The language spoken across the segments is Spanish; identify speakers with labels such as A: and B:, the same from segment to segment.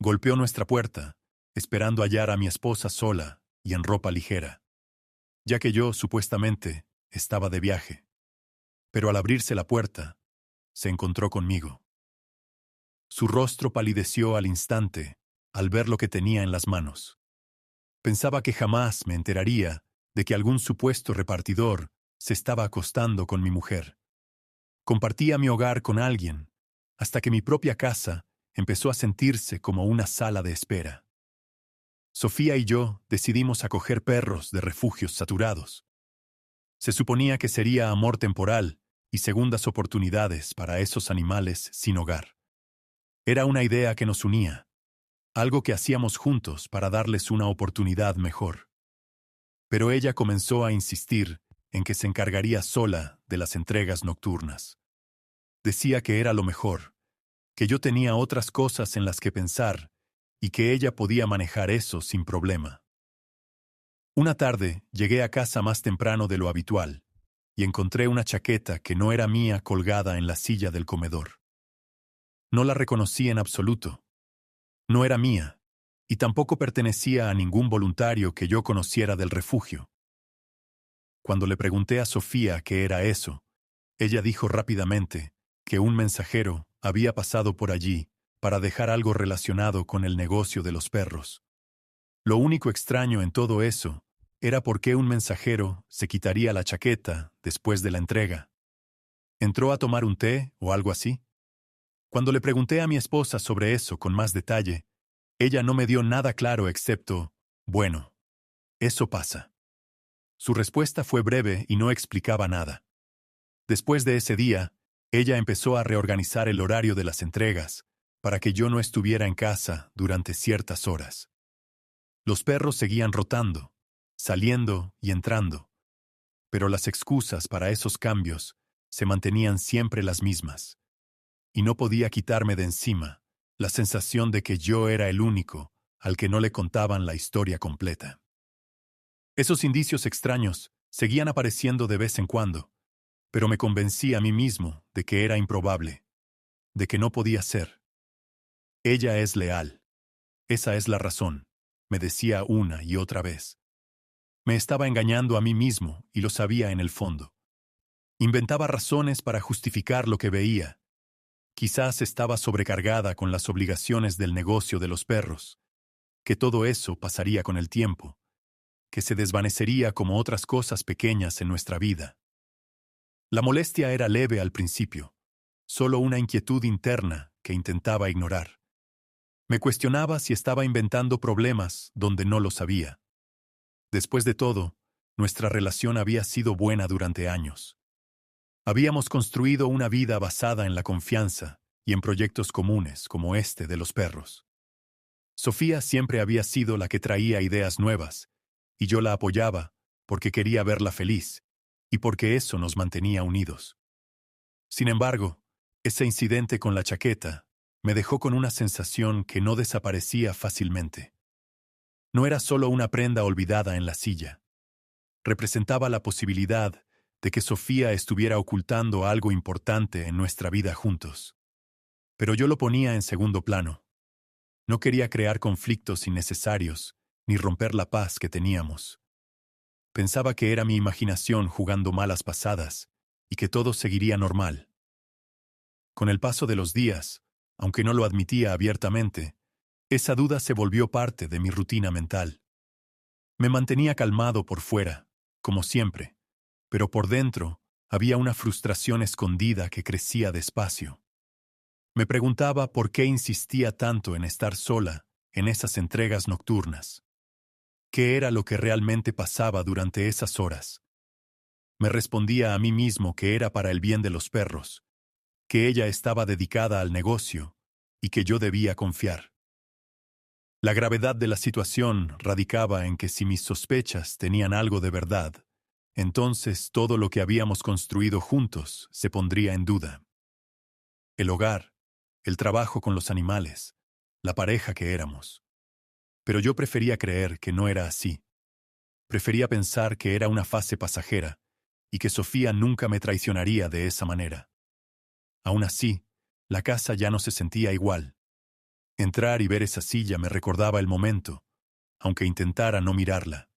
A: Golpeó nuestra puerta, esperando hallar a mi esposa sola y en ropa ligera, ya que yo, supuestamente, estaba de viaje. Pero al abrirse la puerta, se encontró conmigo. Su rostro palideció al instante al ver lo que tenía en las manos. Pensaba que jamás me enteraría de que algún supuesto repartidor se estaba acostando con mi mujer. Compartía mi hogar con alguien, hasta que mi propia casa empezó a sentirse como una sala de espera. Sofía y yo decidimos acoger perros de refugios saturados. Se suponía que sería amor temporal y segundas oportunidades para esos animales sin hogar. Era una idea que nos unía, algo que hacíamos juntos para darles una oportunidad mejor. Pero ella comenzó a insistir en que se encargaría sola de las entregas nocturnas. Decía que era lo mejor, que yo tenía otras cosas en las que pensar y que ella podía manejar eso sin problema. Una tarde llegué a casa más temprano de lo habitual y encontré una chaqueta que no era mía colgada en la silla del comedor. No la reconocí en absoluto. No era mía, y tampoco pertenecía a ningún voluntario que yo conociera del refugio. Cuando le pregunté a Sofía qué era eso, ella dijo rápidamente que un mensajero había pasado por allí para dejar algo relacionado con el negocio de los perros. Lo único extraño en todo eso era por qué un mensajero se quitaría la chaqueta después de la entrega. ¿Entró a tomar un té o algo así? Cuando le pregunté a mi esposa sobre eso con más detalle, ella no me dio nada claro excepto, bueno, eso pasa. Su respuesta fue breve y no explicaba nada. Después de ese día, ella empezó a reorganizar el horario de las entregas para que yo no estuviera en casa durante ciertas horas. Los perros seguían rotando, saliendo y entrando, pero las excusas para esos cambios se mantenían siempre las mismas, y no podía quitarme de encima la sensación de que yo era el único al que no le contaban la historia completa. Esos indicios extraños seguían apareciendo de vez en cuando, pero me convencí a mí mismo de que era improbable, de que no podía ser. Ella es leal. Esa es la razón, me decía una y otra vez. Me estaba engañando a mí mismo y lo sabía en el fondo. Inventaba razones para justificar lo que veía. Quizás estaba sobrecargada con las obligaciones del negocio de los perros, que todo eso pasaría con el tiempo, que se desvanecería como otras cosas pequeñas en nuestra vida. La molestia era leve al principio, solo una inquietud interna que intentaba ignorar. Me cuestionaba si estaba inventando problemas donde no lo sabía. Después de todo, nuestra relación había sido buena durante años. Habíamos construido una vida basada en la confianza y en proyectos comunes como este de los perros. Sofía siempre había sido la que traía ideas nuevas, y yo la apoyaba porque quería verla feliz y porque eso nos mantenía unidos. Sin embargo, ese incidente con la chaqueta me dejó con una sensación que no desaparecía fácilmente. No era solo una prenda olvidada en la silla. Representaba la posibilidad de que Sofía estuviera ocultando algo importante en nuestra vida juntos. Pero yo lo ponía en segundo plano. No quería crear conflictos innecesarios ni romper la paz que teníamos. Pensaba que era mi imaginación jugando malas pasadas y que todo seguiría normal. Con el paso de los días, aunque no lo admitía abiertamente, esa duda se volvió parte de mi rutina mental. Me mantenía calmado por fuera, como siempre, pero por dentro había una frustración escondida que crecía despacio. Me preguntaba por qué insistía tanto en estar sola en esas entregas nocturnas. ¿Qué era lo que realmente pasaba durante esas horas? Me respondía a mí mismo que era para el bien de los perros, que ella estaba dedicada al negocio y que yo debía confiar. La gravedad de la situación radicaba en que si mis sospechas tenían algo de verdad, entonces todo lo que habíamos construido juntos se pondría en duda. El hogar, el trabajo con los animales, la pareja que éramos. Pero yo prefería creer que no era así. Prefería pensar que era una fase pasajera y que Sofía nunca me traicionaría de esa manera. Aún así, la casa ya no se sentía igual. Entrar y ver esa silla me recordaba el momento, aunque intentara no mirarla.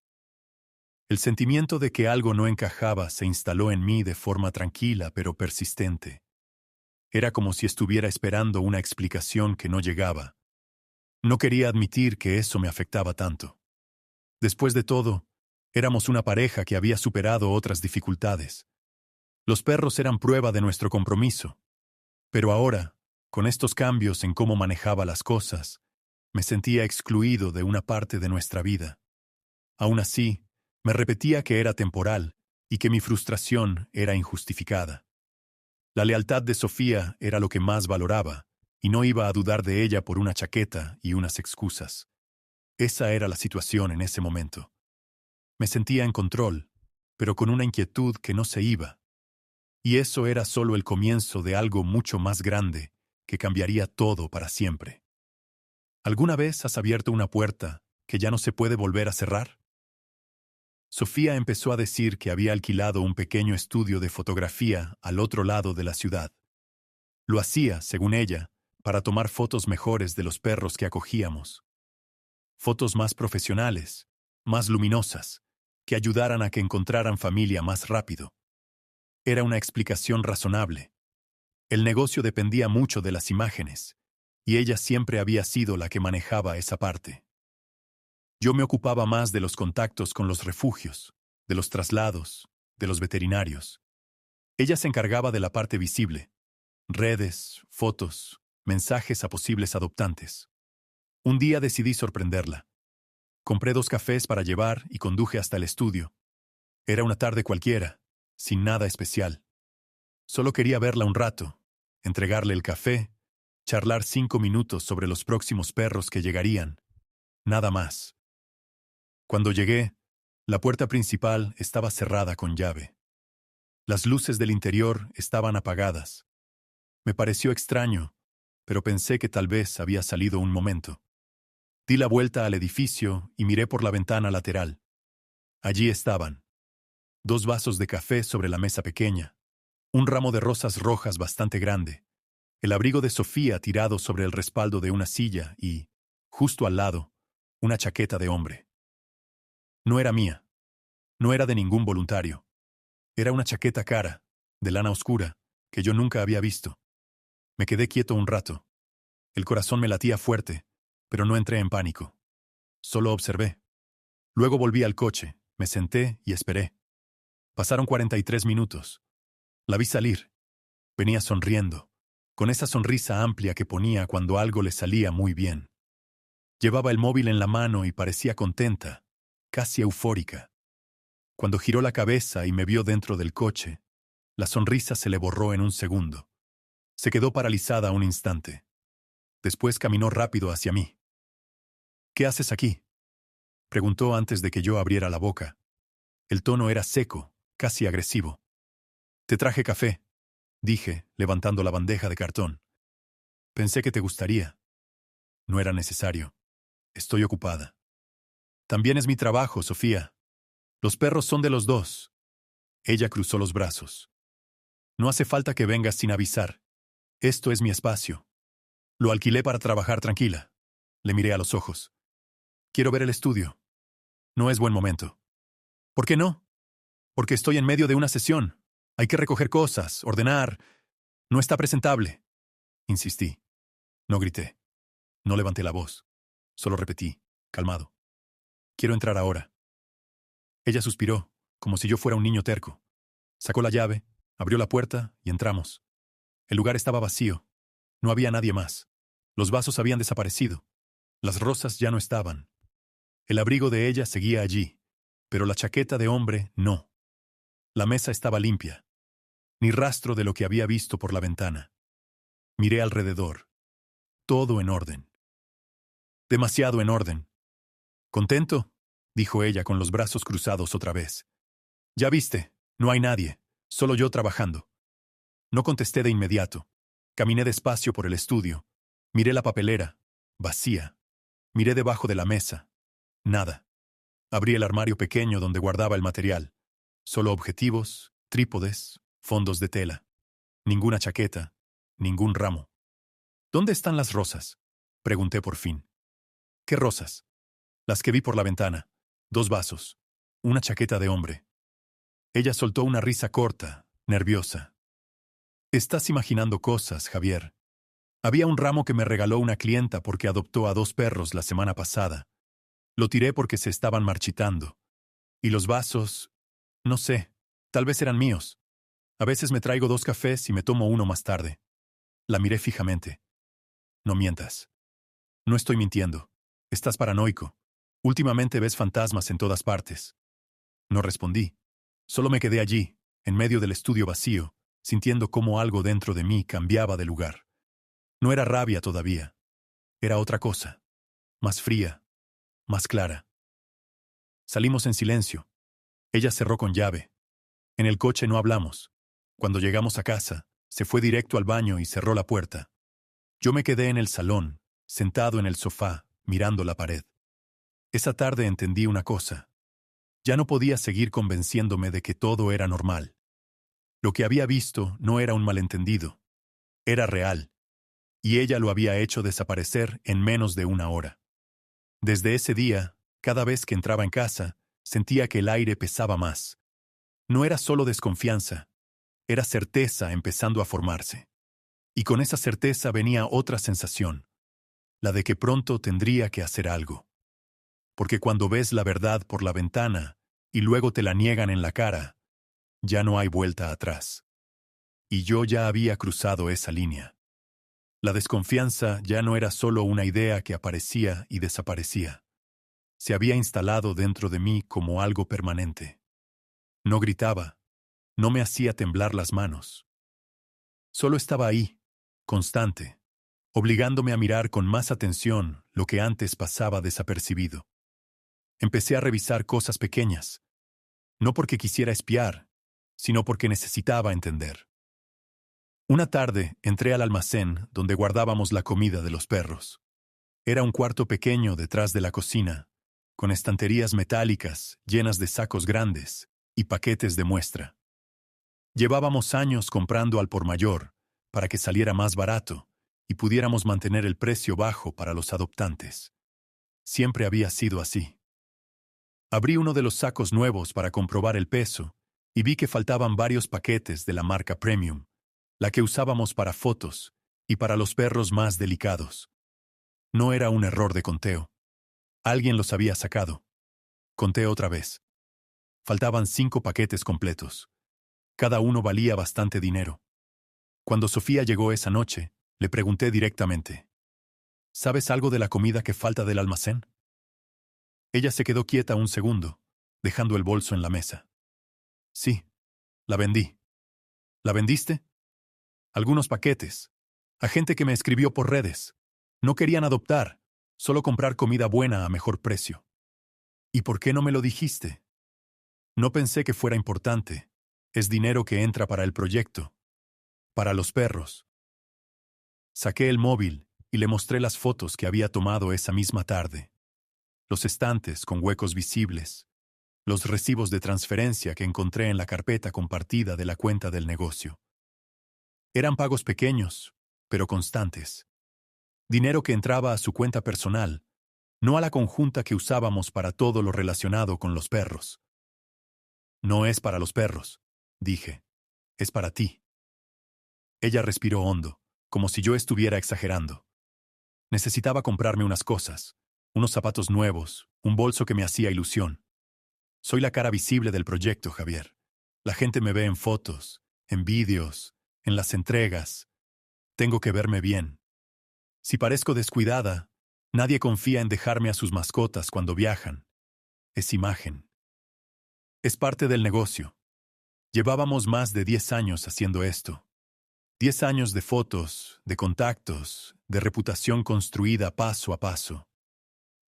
A: El sentimiento de que algo no encajaba se instaló en mí de forma tranquila pero persistente. Era como si estuviera esperando una explicación que no llegaba. No quería admitir que eso me afectaba tanto. Después de todo, éramos una pareja que había superado otras dificultades. Los perros eran prueba de nuestro compromiso. Pero ahora, con estos cambios en cómo manejaba las cosas, me sentía excluido de una parte de nuestra vida. Aún así, me repetía que era temporal y que mi frustración era injustificada. La lealtad de Sofía era lo que más valoraba, y no iba a dudar de ella por una chaqueta y unas excusas. Esa era la situación en ese momento. Me sentía en control, pero con una inquietud que no se iba. Y eso era solo el comienzo de algo mucho más grande, que cambiaría todo para siempre. ¿Alguna vez has abierto una puerta que ya no se puede volver a cerrar? Sofía empezó a decir que había alquilado un pequeño estudio de fotografía al otro lado de la ciudad. Lo hacía, según ella, para tomar fotos mejores de los perros que acogíamos. Fotos más profesionales, más luminosas, que ayudaran a que encontraran familia más rápido. Era una explicación razonable. El negocio dependía mucho de las imágenes, y ella siempre había sido la que manejaba esa parte. Yo me ocupaba más de los contactos con los refugios, de los traslados, de los veterinarios. Ella se encargaba de la parte visible, redes, fotos, mensajes a posibles adoptantes. Un día decidí sorprenderla. Compré 2 cafés para llevar y conduje hasta el estudio. Era una tarde cualquiera, sin nada especial. Solo quería verla un rato, entregarle el café, charlar 5 minutos sobre los próximos perros que llegarían. Nada más. Cuando llegué, la puerta principal estaba cerrada con llave. Las luces del interior estaban apagadas. Me pareció extraño, pero pensé que tal vez había salido un momento. Di la vuelta al edificio y miré por la ventana lateral. Allí estaban. 2 vasos de café sobre la mesa pequeña, un ramo de rosas rojas bastante grande, el abrigo de Sofía tirado sobre el respaldo de una silla y, justo al lado, una chaqueta de hombre. No era mía. No era de ningún voluntario. Era una chaqueta cara, de lana oscura, que yo nunca había visto. Me quedé quieto un rato. El corazón me latía fuerte, pero no entré en pánico. Solo observé. Luego volví al coche, me senté y esperé. Pasaron 43 minutos. La vi salir. Venía sonriendo, con esa sonrisa amplia que ponía cuando algo le salía muy bien. Llevaba el móvil en la mano y parecía contenta, casi eufórica. Cuando giró la cabeza y me vio dentro del coche, la sonrisa se le borró en un segundo. Se quedó paralizada un instante. Después caminó rápido hacia mí. ¿Qué haces aquí?, preguntó antes de que yo abriera la boca. El tono era seco, casi agresivo. Te traje café, dije, levantando la bandeja de cartón. Pensé que te gustaría. No era necesario. Estoy ocupada. También es mi trabajo, Sofía. Los perros son de los dos. Ella cruzó los brazos. No hace falta que vengas sin avisar. Esto es mi espacio. Lo alquilé para trabajar tranquila. Le miré a los ojos. Quiero ver el estudio. No es buen momento. ¿Por qué no? Porque estoy en medio de una sesión. Hay que recoger cosas, ordenar. No está presentable. Insistí. No grité. No levanté la voz. Solo repetí, calmado. Quiero entrar ahora. Ella suspiró, como si yo fuera un niño terco. Sacó la llave, abrió la puerta y entramos. El lugar estaba vacío. No había nadie más. Los vasos habían desaparecido. Las rosas ya no estaban. El abrigo de ella seguía allí, pero la chaqueta de hombre no. La mesa estaba limpia. Ni rastro de lo que había visto por la ventana. Miré alrededor. Todo en orden. Demasiado en orden. ¿Contento?, dijo ella con los brazos cruzados otra vez. Ya viste, no hay nadie, solo yo trabajando. No contesté de inmediato. Caminé despacio por el estudio. Miré la papelera, vacía. Miré debajo de la mesa. Nada. Abrí el armario pequeño donde guardaba el material. Solo objetivos, trípodes, fondos de tela. Ninguna chaqueta, ningún ramo. ¿Dónde están las rosas? Pregunté por fin. ¿Qué rosas? Las que vi por la ventana. 2 vasos. Una chaqueta de hombre. Ella soltó una risa corta, nerviosa. Estás imaginando cosas, Javier. Había un ramo que me regaló una clienta porque adoptó a 2 perros la semana pasada. Lo tiré porque se estaban marchitando. Y los vasos, no sé, tal vez eran míos. A veces me traigo 2 cafés y me tomo uno más tarde. La miré fijamente. No mientas. No estoy mintiendo. Estás paranoico. Últimamente ves fantasmas en todas partes. No respondí. Solo me quedé allí, en medio del estudio vacío, sintiendo cómo algo dentro de mí cambiaba de lugar. No era rabia todavía. Era otra cosa. Más fría, más clara. Salimos en silencio. Ella cerró con llave. En el coche no hablamos. Cuando llegamos a casa, se fue directo al baño y cerró la puerta. Yo me quedé en el salón, sentado en el sofá, mirando la pared. Esa tarde entendí una cosa. Ya no podía seguir convenciéndome de que todo era normal. Lo que había visto no era un malentendido. Era real. Y ella lo había hecho desaparecer en menos de 1 hora. Desde ese día, cada vez que entraba en casa, sentía que el aire pesaba más. No era solo desconfianza, era certeza empezando a formarse. Y con esa certeza venía otra sensación, la de que pronto tendría que hacer algo. Porque cuando ves la verdad por la ventana y luego te la niegan en la cara, ya no hay vuelta atrás. Y yo ya había cruzado esa línea. La desconfianza ya no era solo una idea que aparecía y desaparecía. Se había instalado dentro de mí como algo permanente. No gritaba, no me hacía temblar las manos. Solo estaba ahí, constante, obligándome a mirar con más atención lo que antes pasaba desapercibido. Empecé a revisar cosas pequeñas, no porque quisiera espiar, sino porque necesitaba entender. Una tarde entré al almacén donde guardábamos la comida de los perros. Era un cuarto pequeño detrás de la cocina, con estanterías metálicas llenas de sacos grandes y paquetes de muestra. Llevábamos años comprando al por mayor para que saliera más barato y pudiéramos mantener el precio bajo para los adoptantes. Siempre había sido así. Abrí uno de los sacos nuevos para comprobar el peso y vi que faltaban varios paquetes de la marca Premium, la que usábamos para fotos y para los perros más delicados. No era un error de conteo. Alguien los había sacado. Conté otra vez. Faltaban 5 paquetes completos. Cada uno valía bastante dinero. Cuando Sofía llegó esa noche, le pregunté directamente: ¿sabes algo de la comida que falta del almacén? Ella se quedó quieta un segundo, dejando el bolso en la mesa. Sí, la vendí. ¿La vendiste? Algunos paquetes. A gente que me escribió por redes. No querían adoptar, solo comprar comida buena a mejor precio. ¿Y por qué no me lo dijiste? No pensé que fuera importante. Es dinero que entra para el proyecto. Para los perros. Saqué el móvil y le mostré las fotos que había tomado esa misma tarde. Los estantes con huecos visibles. Los recibos de transferencia que encontré en la carpeta compartida de la cuenta del negocio. Eran pagos pequeños, pero constantes. Dinero que entraba a su cuenta personal, no a la conjunta que usábamos para todo lo relacionado con los perros. No es para los perros, dije. Es para ti. Ella respiró hondo, como si yo estuviera exagerando. Necesitaba comprarme unas cosas, unos zapatos nuevos, un bolso que me hacía ilusión. Soy la cara visible del proyecto, Javier. La gente me ve en fotos, en vídeos, en las entregas. Tengo que verme bien. Si parezco descuidada, nadie confía en dejarme a sus mascotas cuando viajan. Es imagen. Es parte del negocio. Llevábamos más de 10 años haciendo esto. 10 años de fotos, de contactos, de reputación construida paso a paso.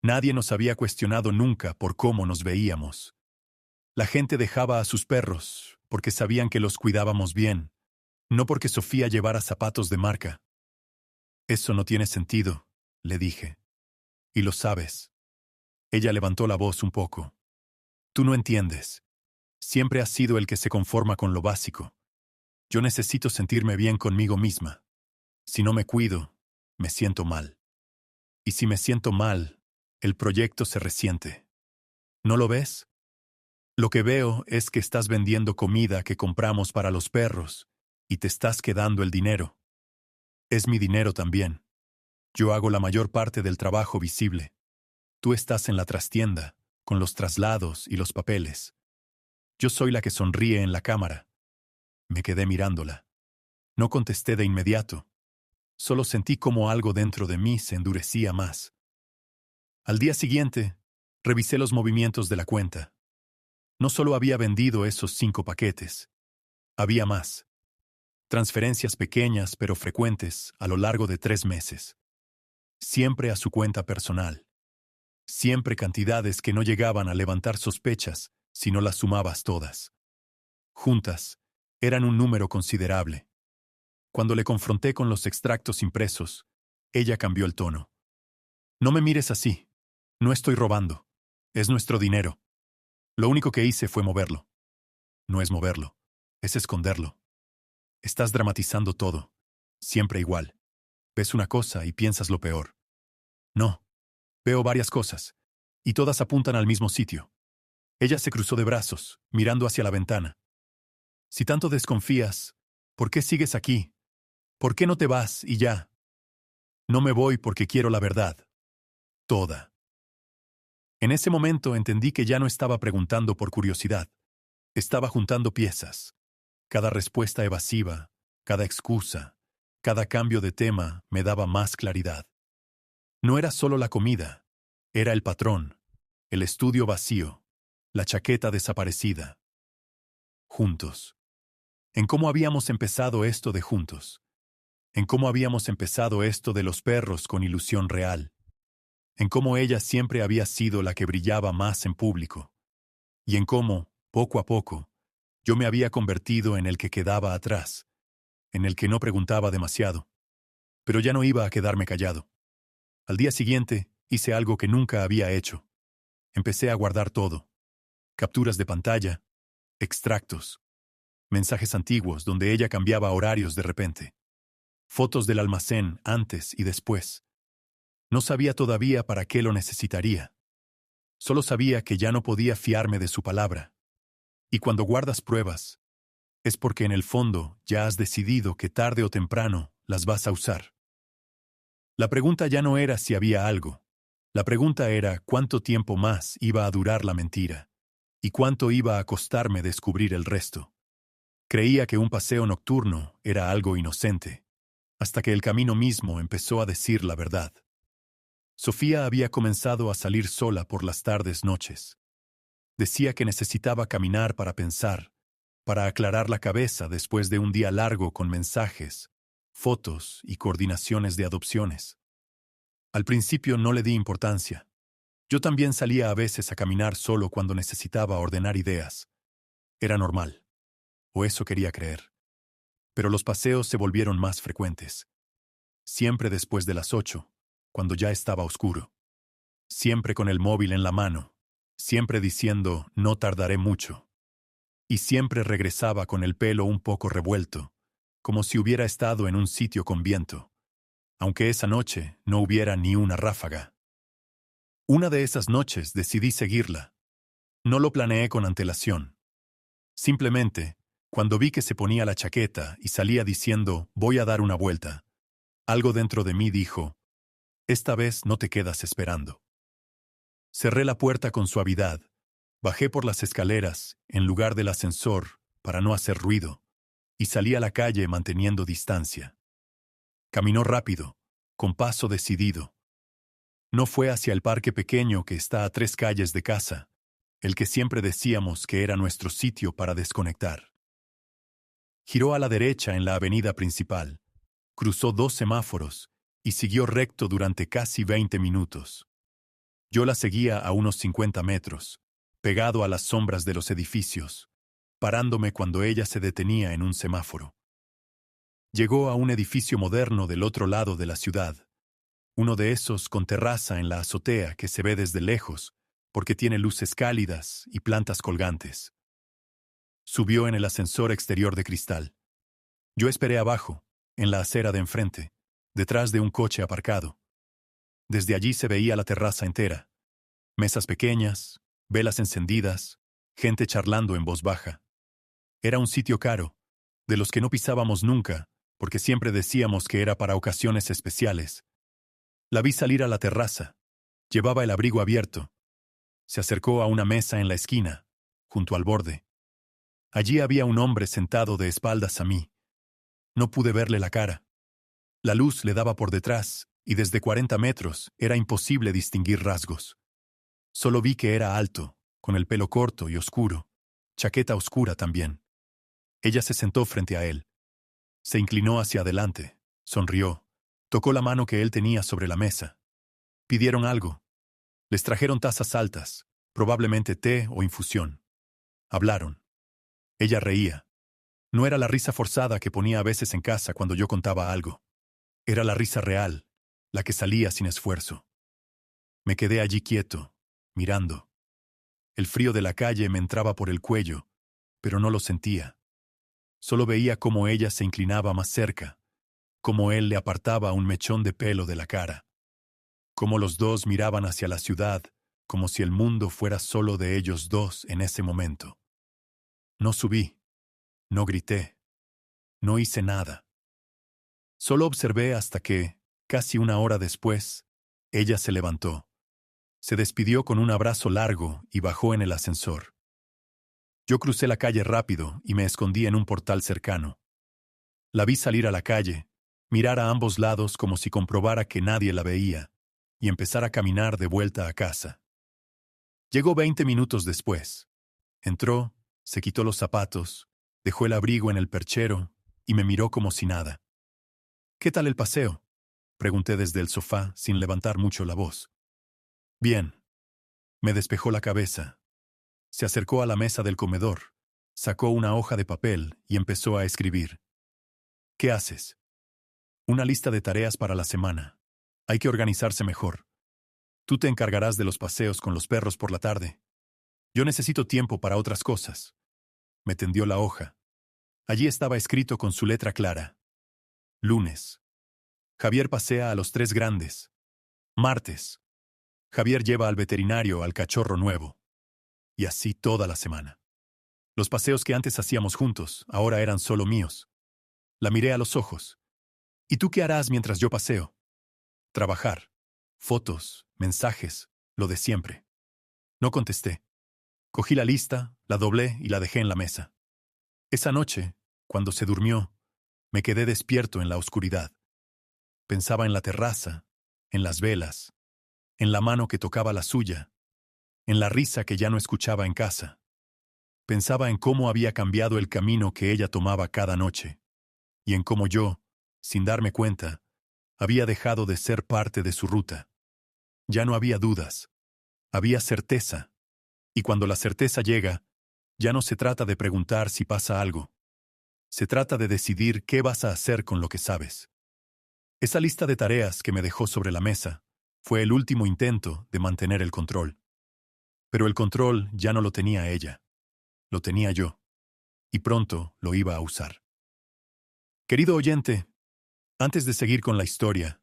A: Nadie nos había cuestionado nunca por cómo nos veíamos. La gente dejaba a sus perros porque sabían que los cuidábamos bien, no porque Sofía llevara zapatos de marca. Eso no tiene sentido, le dije. Y lo sabes. Ella levantó la voz un poco. Tú no entiendes. Siempre has sido el que se conforma con lo básico. Yo necesito sentirme bien conmigo misma. Si no me cuido, me siento mal. Y si me siento mal, el proyecto se resiente. ¿No lo ves? Lo que veo es que estás vendiendo comida que compramos para los perros y te estás quedando el dinero. Es mi dinero también. Yo hago la mayor parte del trabajo visible. Tú estás en la trastienda, con los traslados y los papeles. Yo soy la que sonríe en la cámara. Me quedé mirándola. No contesté de inmediato. Solo sentí como algo dentro de mí se endurecía más. Al día siguiente, revisé los movimientos de la cuenta. No solo había vendido esos 5 paquetes. Había más. Transferencias pequeñas pero frecuentes a lo largo de 3 meses. Siempre a su cuenta personal. Siempre cantidades que no llegaban a levantar sospechas si no las sumabas todas. Juntas, eran un número considerable. Cuando le confronté con los extractos impresos, ella cambió el tono. No me mires así. No estoy robando. Es nuestro dinero. Lo único que hice fue moverlo. No es moverlo. Es esconderlo. Estás dramatizando todo. Siempre igual. Ves una cosa y piensas lo peor. No. Veo varias cosas. Y todas apuntan al mismo sitio. Ella se cruzó de brazos, mirando hacia la ventana. Si tanto desconfías, ¿por qué sigues aquí? ¿Por qué no te vas y ya? No me voy porque quiero la verdad. Toda. En ese momento entendí que ya no estaba preguntando por curiosidad. Estaba juntando piezas. Cada respuesta evasiva, cada excusa, cada cambio de tema me daba más claridad. No era solo la comida, era el patrón, el estudio vacío, la chaqueta desaparecida. Juntos. En cómo habíamos empezado esto de juntos. En cómo habíamos empezado esto de los perros con ilusión real. En cómo ella siempre había sido la que brillaba más en público. Y en cómo, poco a poco, yo me había convertido en el que quedaba atrás, en el que no preguntaba demasiado. Pero ya no iba a quedarme callado. Al día siguiente, hice algo que nunca había hecho. Empecé a guardar todo. Capturas de pantalla, extractos, mensajes antiguos donde ella cambiaba horarios de repente. Fotos del almacén antes y después. No sabía todavía para qué lo necesitaría. Solo sabía que ya no podía fiarme de su palabra. Y cuando guardas pruebas, es porque en el fondo ya has decidido que tarde o temprano las vas a usar. La pregunta ya no era si había algo. La pregunta era cuánto tiempo más iba a durar la mentira y cuánto iba a costarme descubrir el resto. Creía que un paseo nocturno era algo inocente, hasta que el camino mismo empezó a decir la verdad. Sofía había comenzado a salir sola por las tardes-noches. Decía que necesitaba caminar para pensar, para aclarar la cabeza después de un día largo con mensajes, fotos y coordinaciones de adopciones. Al principio no le di importancia. Yo también salía a veces a caminar solo cuando necesitaba ordenar ideas. Era normal. O eso quería creer. Pero los paseos se volvieron más frecuentes. Siempre después de las 8, cuando ya estaba oscuro. Siempre con el móvil en la mano. Siempre diciendo, no tardaré mucho. Y siempre regresaba con el pelo un poco revuelto, como si hubiera estado en un sitio con viento, aunque esa noche no hubiera ni una ráfaga. Una de esas noches decidí seguirla. No lo planeé con antelación. Simplemente, cuando vi que se ponía la chaqueta y salía diciendo, voy a dar una vuelta, algo dentro de mí dijo, esta vez no te quedas esperando. Cerré la puerta con suavidad, bajé por las escaleras, en lugar del ascensor, para no hacer ruido, y salí a la calle manteniendo distancia. Caminó rápido, con paso decidido. No fue hacia el parque pequeño que está a 3 calles de casa, el que siempre decíamos que era nuestro sitio para desconectar. Giró a la derecha en la avenida principal, cruzó 2 semáforos y siguió recto durante casi 20 minutos. Yo la seguía a unos 50 metros, pegado a las sombras de los edificios, parándome cuando ella se detenía en un semáforo. Llegó a un edificio moderno del otro lado de la ciudad, uno de esos con terraza en la azotea que se ve desde lejos, porque tiene luces cálidas y plantas colgantes. Subió en el ascensor exterior de cristal. Yo esperé abajo, en la acera de enfrente, detrás de un coche aparcado. Desde allí se veía la terraza entera. Mesas pequeñas, velas encendidas, gente charlando en voz baja. Era un sitio caro, de los que no pisábamos nunca, porque siempre decíamos que era para ocasiones especiales. La vi salir a la terraza. Llevaba el abrigo abierto. Se acercó a una mesa en la esquina, junto al borde. Allí había un hombre sentado de espaldas a mí. No pude verle la cara. La luz le daba por detrás, y desde 40 metros era imposible distinguir rasgos. Solo vi que era alto, con el pelo corto y oscuro, chaqueta oscura también. Ella se sentó frente a él. Se inclinó hacia adelante, sonrió, tocó la mano que él tenía sobre la mesa. Pidieron algo. Les trajeron tazas altas, probablemente té o infusión. Hablaron. Ella reía. No era la risa forzada que ponía a veces en casa cuando yo contaba algo. Era la risa real, la que salía sin esfuerzo. Me quedé allí quieto, mirando. El frío de la calle me entraba por el cuello, pero no lo sentía. Solo veía cómo ella se inclinaba más cerca, cómo él le apartaba un mechón de pelo de la cara, cómo los dos miraban hacia la ciudad, como si el mundo fuera solo de ellos dos en ese momento. No subí, no grité, no hice nada. Solo observé hasta que, casi una hora después, ella se levantó. Se despidió con un abrazo largo y bajó en el ascensor. Yo crucé la calle rápido y me escondí en un portal cercano. La vi salir a la calle, mirar a ambos lados como si comprobara que nadie la veía, y empezar a caminar de vuelta a casa. Llegó 20 minutos después. Entró, se quitó los zapatos, dejó el abrigo en el perchero y me miró como si nada. «¿Qué tal el paseo?», pregunté desde el sofá sin levantar mucho la voz. «Bien». Me despejó la cabeza. Se acercó a la mesa del comedor, sacó una hoja de papel y empezó a escribir. «¿Qué haces?». «Una lista de tareas para la semana. Hay que organizarse mejor. Tú te encargarás de los paseos con los perros por la tarde. Yo necesito tiempo para otras cosas». Me tendió la hoja. Allí estaba escrito con su letra clara. Lunes. Javier pasea a los 3 grandes. Martes. Javier lleva al veterinario al cachorro nuevo. Y así toda la semana. Los paseos que antes hacíamos juntos, ahora eran solo míos. La miré a los ojos. «¿Y tú qué harás mientras yo paseo?». «Trabajar. Fotos, mensajes, lo de siempre». No contesté. Cogí la lista, la doblé y la dejé en la mesa. Esa noche, cuando se durmió, me quedé despierto en la oscuridad. Pensaba en la terraza, en las velas, en la mano que tocaba la suya, en la risa que ya no escuchaba en casa. Pensaba en cómo había cambiado el camino que ella tomaba cada noche, y en cómo yo, sin darme cuenta, había dejado de ser parte de su ruta. Ya no había dudas, había certeza, y cuando la certeza llega, ya no se trata de preguntar si pasa algo. Se trata de decidir qué vas a hacer con lo que sabes. Esa lista de tareas que me dejó sobre la mesa fue el último intento de mantener el control. Pero el control ya no lo tenía ella, lo tenía yo, y pronto lo iba a usar. Querido oyente, antes de seguir con la historia,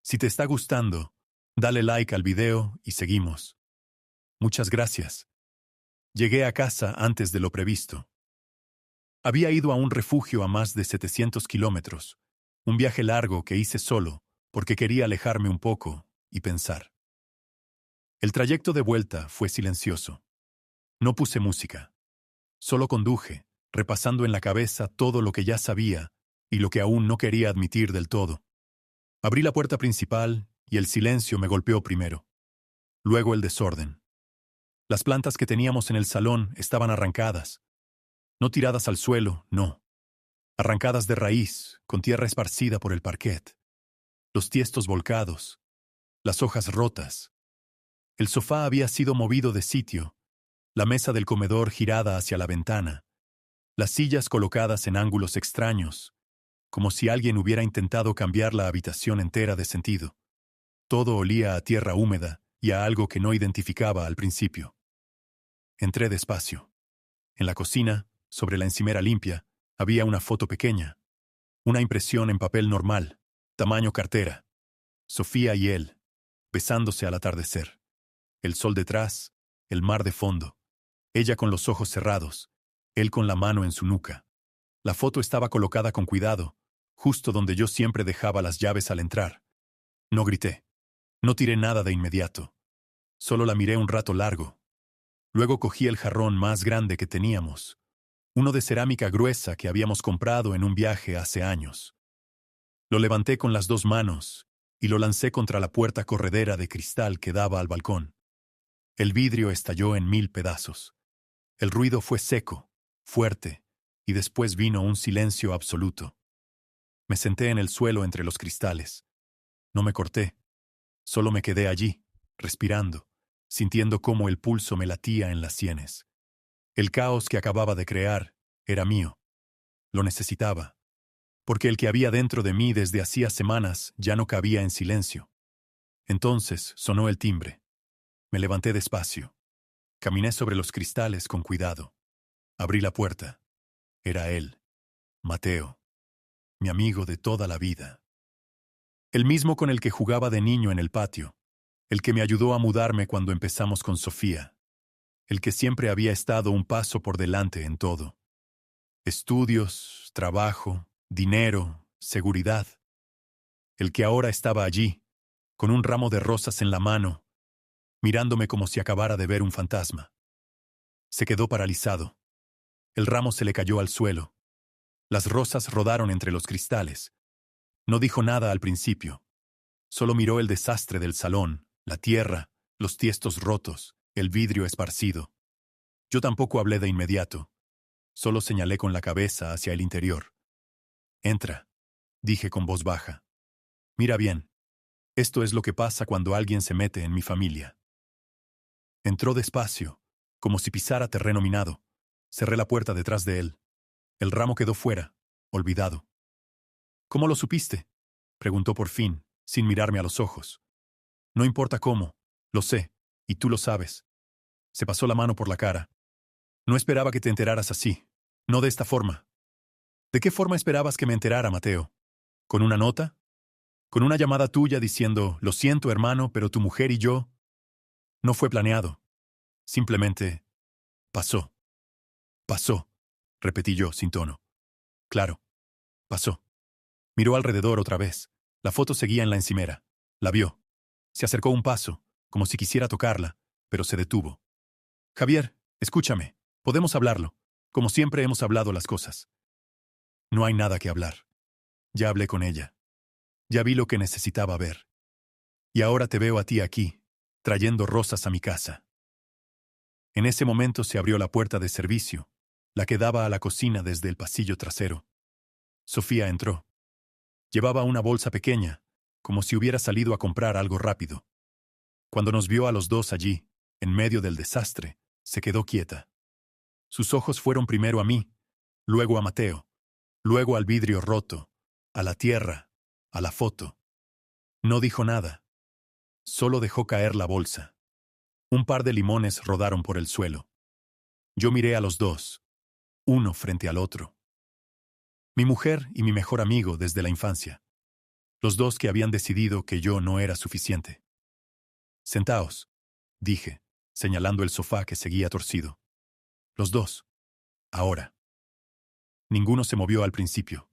A: si te está gustando, dale like al video y seguimos. Muchas gracias. Llegué a casa antes de lo previsto. Había ido a un refugio a más de 700 kilómetros, un viaje largo que hice solo porque quería alejarme un poco y pensar. El trayecto de vuelta fue silencioso. No puse música. Solo conduje, repasando en la cabeza todo lo que ya sabía y lo que aún no quería admitir del todo. Abrí la puerta principal y el silencio me golpeó primero. Luego el desorden. Las plantas que teníamos en el salón estaban arrancadas. No tiradas al suelo, no. Arrancadas de raíz, con tierra esparcida por el parquet. Los tiestos volcados. Las hojas rotas. El sofá había sido movido de sitio. La mesa del comedor girada hacia la ventana. Las sillas colocadas en ángulos extraños, como si alguien hubiera intentado cambiar la habitación entera de sentido. Todo olía a tierra húmeda y a algo que no identificaba al principio. Entré despacio. En la cocina, sobre la encimera limpia, había una foto pequeña. Una impresión en papel normal, tamaño cartera. Sofía y él. besándose al atardecer. El sol detrás, el mar de fondo. Ella con los ojos cerrados, él con la mano en su nuca. La foto estaba colocada con cuidado, justo donde yo siempre dejaba las llaves al entrar. No grité. No tiré nada de inmediato. Solo la miré un rato largo. Luego cogí el jarrón más grande que teníamos, uno de cerámica gruesa que habíamos comprado en un viaje hace años. Lo levanté con las dos manos y lo lancé contra la puerta corredera de cristal que daba al balcón. El vidrio estalló en 1000 pedazos. El ruido fue seco, fuerte, y después vino un silencio absoluto. Me senté en el suelo entre los cristales. No me corté. Solo me quedé allí, respirando, sintiendo cómo el pulso me latía en las sienes. El caos que acababa de crear era mío. Lo necesitaba, porque el que había dentro de mí desde hacía semanas ya no cabía en silencio. Entonces sonó el timbre. Me levanté despacio. Caminé sobre los cristales con cuidado. Abrí la puerta. Era él, Mateo, mi amigo de toda la vida. El mismo con el que jugaba de niño en el patio, el que me ayudó a mudarme cuando empezamos con Sofía, el que siempre había estado un paso por delante en todo. Estudios, trabajo, dinero, seguridad. El que ahora estaba allí, con un ramo de rosas en la mano, mirándome como si acabara de ver un fantasma. Se quedó paralizado. El ramo se le cayó al suelo. Las rosas rodaron entre los cristales. No dijo nada al principio. Solo miró el desastre del salón, la tierra, los tiestos rotos, el vidrio esparcido. Yo tampoco hablé de inmediato. Solo señalé con la cabeza hacia el interior. Entra, dije con voz baja. Mira bien. Esto es lo que pasa cuando alguien se mete en mi familia. Entró despacio, como si pisara terreno minado. Cerré la puerta detrás de él. El ramo quedó fuera, olvidado. ¿Cómo lo supiste?, preguntó por fin, sin mirarme a los ojos. No importa cómo, lo sé, y tú lo sabes. Se pasó la mano por la cara. No esperaba que te enteraras así, no de esta forma. ¿De qué forma esperabas que me enterara, Mateo? ¿Con una nota? ¿Con una llamada tuya diciendo, lo siento, hermano, pero tu mujer y yo? No fue planeado. Simplemente pasó. Pasó, repetí yo, sin tono. Claro, pasó. Miró alrededor otra vez. La foto seguía en la encimera. La vio. Se acercó un paso, como si quisiera tocarla, pero se detuvo. Javier, escúchame. Podemos hablarlo, como siempre hemos hablado las cosas. No hay nada que hablar. Ya hablé con ella. Ya vi lo que necesitaba ver. Y ahora te veo a ti aquí, trayendo rosas a mi casa. En ese momento se abrió la puerta de servicio, la que daba a la cocina desde el pasillo trasero. Sofía entró. Llevaba una bolsa pequeña, como si hubiera salido a comprar algo rápido. Cuando nos vio a los dos allí, en medio del desastre, se quedó quieta. Sus ojos fueron primero a mí, luego a Mateo, luego al vidrio roto, a la tierra, a la foto. No dijo nada. Solo dejó caer la bolsa. Un par de limones rodaron por el suelo. Yo miré a los dos, uno frente al otro. Mi mujer y mi mejor amigo desde la infancia. Los dos que habían decidido que yo no era suficiente. Sentaos, dije, señalando el sofá que seguía torcido. Los dos. Ahora. Ninguno se movió al principio.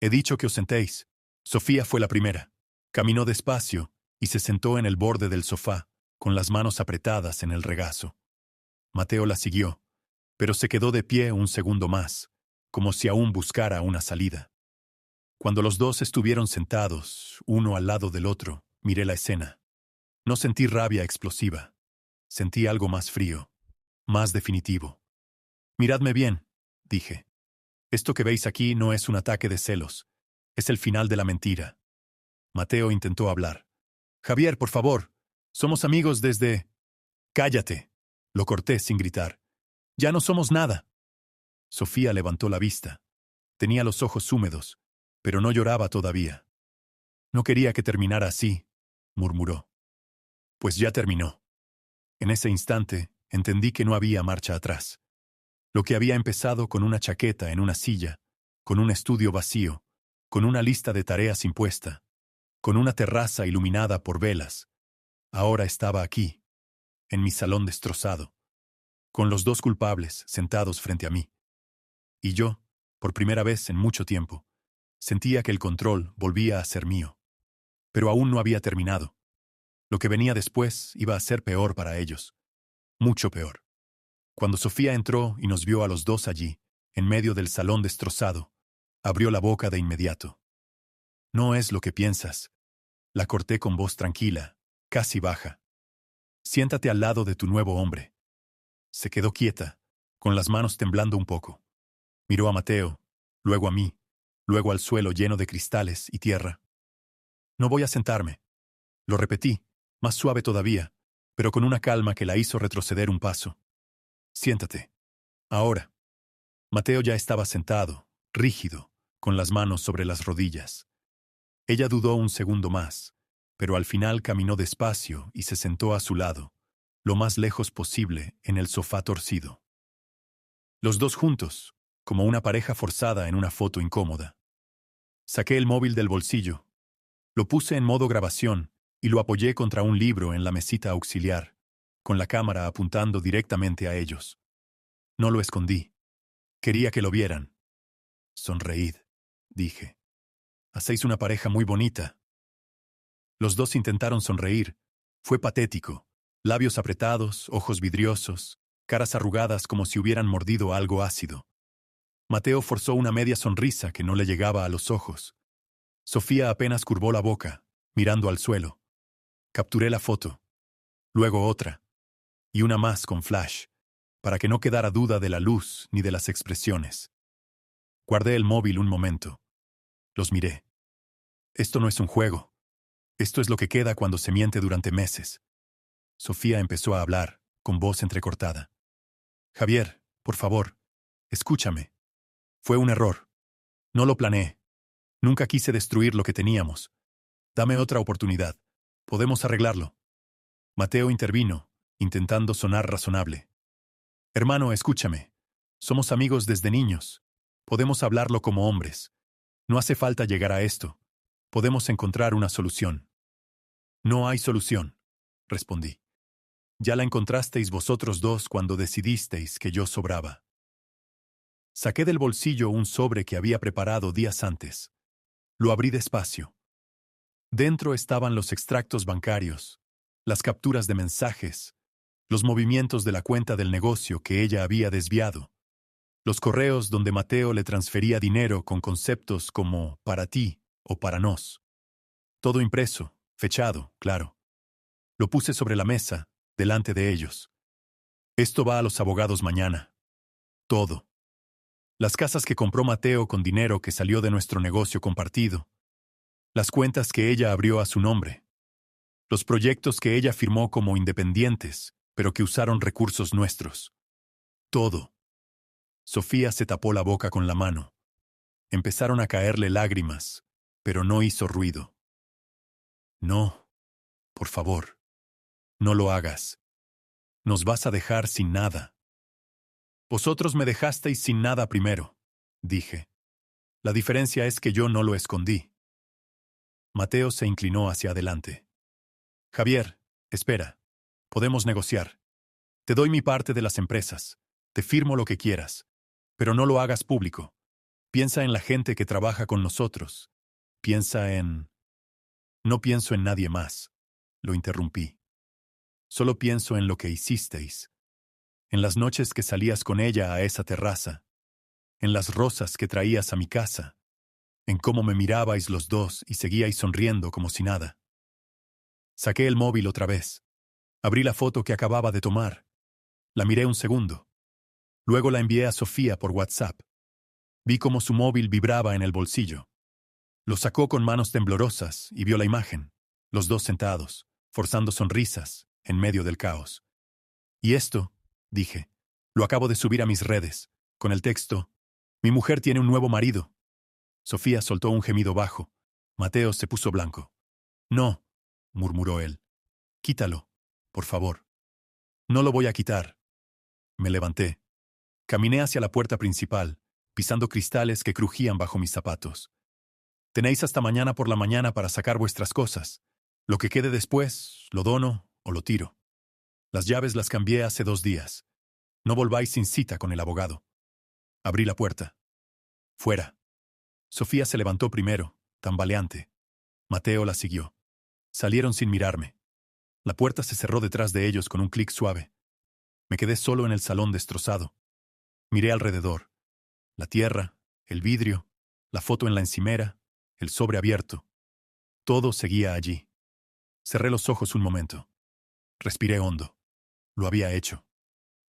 A: He dicho que os sentéis. Sofía fue la primera. Caminó despacio y se sentó en el borde del sofá, con las manos apretadas en el regazo. Mateo la siguió, pero se quedó de pie un segundo más, como si aún buscara una salida. Cuando los dos estuvieron sentados, uno al lado del otro, miré la escena. No sentí rabia explosiva. Sentí algo más frío, más definitivo. Miradme bien, dije. Esto que veis aquí no es un ataque de celos. Es el final de la mentira. Mateo intentó hablar. Javier, por favor. Somos amigos desde... Cállate. Lo corté sin gritar. Ya no somos nada. Sofía levantó la vista. Tenía los ojos húmedos, pero no lloraba todavía. No quería que terminara así, murmuró. Pues ya terminó. En ese instante, entendí que no había marcha atrás. Lo que había empezado con una chaqueta en una silla, con un estudio vacío, con una lista de tareas impuesta, con una terraza iluminada por velas, ahora estaba aquí, en mi salón destrozado, con los dos culpables sentados frente a mí. Y yo, por primera vez en mucho tiempo, sentía que el control volvía a ser mío. Pero aún no había terminado. Lo que venía después iba a ser peor para ellos. Mucho peor. Cuando Sofía entró y nos vio a los dos allí, en medio del salón destrozado, abrió la boca de inmediato. No es lo que piensas. La corté con voz tranquila, casi baja. Siéntate al lado de tu nuevo hombre. Se quedó quieta, con las manos temblando un poco. Miró a Mateo, luego a mí, luego al suelo lleno de cristales y tierra. No voy a sentarme. Lo repetí, más suave todavía, pero con una calma que la hizo retroceder un paso. Siéntate. Ahora. Mateo ya estaba sentado, rígido, con las manos sobre las rodillas. Ella dudó un segundo más, pero al final caminó despacio y se sentó a su lado, lo más lejos posible en el sofá torcido. Los dos juntos, como una pareja forzada en una foto incómoda. Saqué el móvil del bolsillo. Lo puse en modo grabación y lo apoyé contra un libro en la mesita auxiliar, con la cámara apuntando directamente a ellos. No lo escondí. Quería que lo vieran. Sonreíd, dije. Hacéis una pareja muy bonita. Los dos intentaron sonreír. Fue patético. Labios apretados, ojos vidriosos, caras arrugadas como si hubieran mordido algo ácido. Mateo forzó una media sonrisa que no le llegaba a los ojos. Sofía apenas curvó la boca, mirando al suelo. Capturé la foto. Luego otra. Y una más con flash, para que no quedara duda de la luz ni de las expresiones. Guardé el móvil un momento. Los miré. Esto no es un juego. Esto es lo que queda cuando se miente durante meses. Sofía empezó a hablar, con voz entrecortada. Javier, por favor, escúchame. Fue un error. No lo planeé. Nunca quise destruir lo que teníamos. Dame otra oportunidad. Podemos arreglarlo. Mateo intervino, intentando sonar razonable. Hermano, escúchame. Somos amigos desde niños. Podemos hablarlo como hombres. No hace falta llegar a esto. Podemos encontrar una solución. No hay solución, respondí. Ya la encontrasteis vosotros dos cuando decidisteis que yo sobraba. Saqué del bolsillo un sobre que había preparado días antes. Lo abrí despacio. Dentro estaban los extractos bancarios, las capturas de mensajes, los movimientos de la cuenta del negocio que ella había desviado, los correos donde Mateo le transfería dinero con conceptos como para ti o para nos. Todo impreso, fechado, claro. Lo puse sobre la mesa, delante de ellos. Esto va a los abogados mañana. Todo. Las casas que compró Mateo con dinero que salió de nuestro negocio compartido. Las cuentas que ella abrió a su nombre. Los proyectos que ella firmó como independientes, pero que usaron recursos nuestros. Todo. Sofía se tapó la boca con la mano. Empezaron a caerle lágrimas, pero no hizo ruido. No, por favor, no lo hagas. Nos vas a dejar sin nada. Vosotros me dejasteis sin nada primero, dije. La diferencia es que yo no lo escondí. Mateo se inclinó hacia adelante. Javier, espera. Podemos negociar. Te doy mi parte de las empresas. Te firmo lo que quieras. Pero no lo hagas público. Piensa en la gente que trabaja con nosotros. Piensa en... No pienso en nadie más. Lo interrumpí. Solo pienso en lo que hicisteis. En las noches que salías con ella a esa terraza. En las rosas que traías a mi casa. En cómo me mirabais los dos y seguíais sonriendo como si nada. Saqué el móvil otra vez. Abrí la foto que acababa de tomar. La miré un segundo. Luego la envié a Sofía por WhatsApp. Vi cómo su móvil vibraba en el bolsillo. Lo sacó con manos temblorosas y vio la imagen. Los dos sentados, forzando sonrisas, en medio del caos. Y esto, dije, lo acabo de subir a mis redes, con el texto, mi mujer tiene un nuevo marido. Sofía soltó un gemido bajo. Mateo se puso blanco. No, murmuró él. Quítalo, por favor. No lo voy a quitar. Me levanté. Caminé hacia la puerta principal, pisando cristales que crujían bajo mis zapatos. Tenéis hasta mañana por la mañana para sacar vuestras cosas. Lo que quede después, lo dono o lo tiro. Las llaves las cambié hace 2 días. No volváis sin cita con el abogado. Abrí la puerta. Fuera. Sofía se levantó primero, tambaleante. Mateo la siguió. Salieron sin mirarme. La puerta se cerró detrás de ellos con un clic suave. Me quedé solo en el salón destrozado. Miré alrededor. La tierra, el vidrio, la foto en la encimera, el sobre abierto. Todo seguía allí. Cerré los ojos un momento. Respiré hondo. Lo había hecho.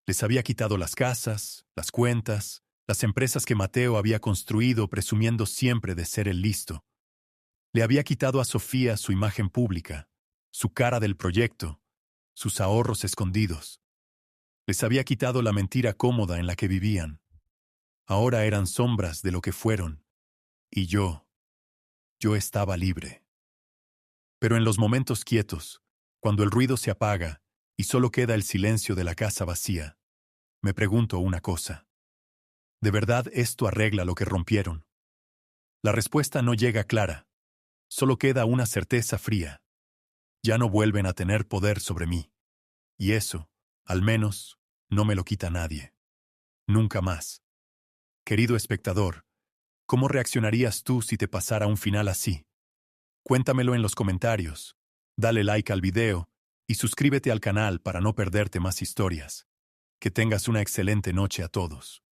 A: Les había quitado las casas, las cuentas, las empresas que Mateo había construido presumiendo siempre de ser el listo. Le había quitado a Sofía su imagen pública, su cara del proyecto, sus ahorros escondidos. Les había quitado la mentira cómoda en la que vivían. Ahora eran sombras de lo que fueron. Y yo estaba libre. Pero en los momentos quietos, cuando el ruido se apaga y solo queda el silencio de la casa vacía, me pregunto una cosa. ¿De verdad esto arregla lo que rompieron? La respuesta no llega clara. Solo queda una certeza fría. Ya no vuelven a tener poder sobre mí. Y eso, al menos, no me lo quita nadie. Nunca más. Querido espectador, ¿cómo reaccionarías tú si te pasara un final así? Cuéntamelo en los comentarios. Dale like al video y suscríbete al canal para no perderte más historias. Que tengas una excelente noche a todos.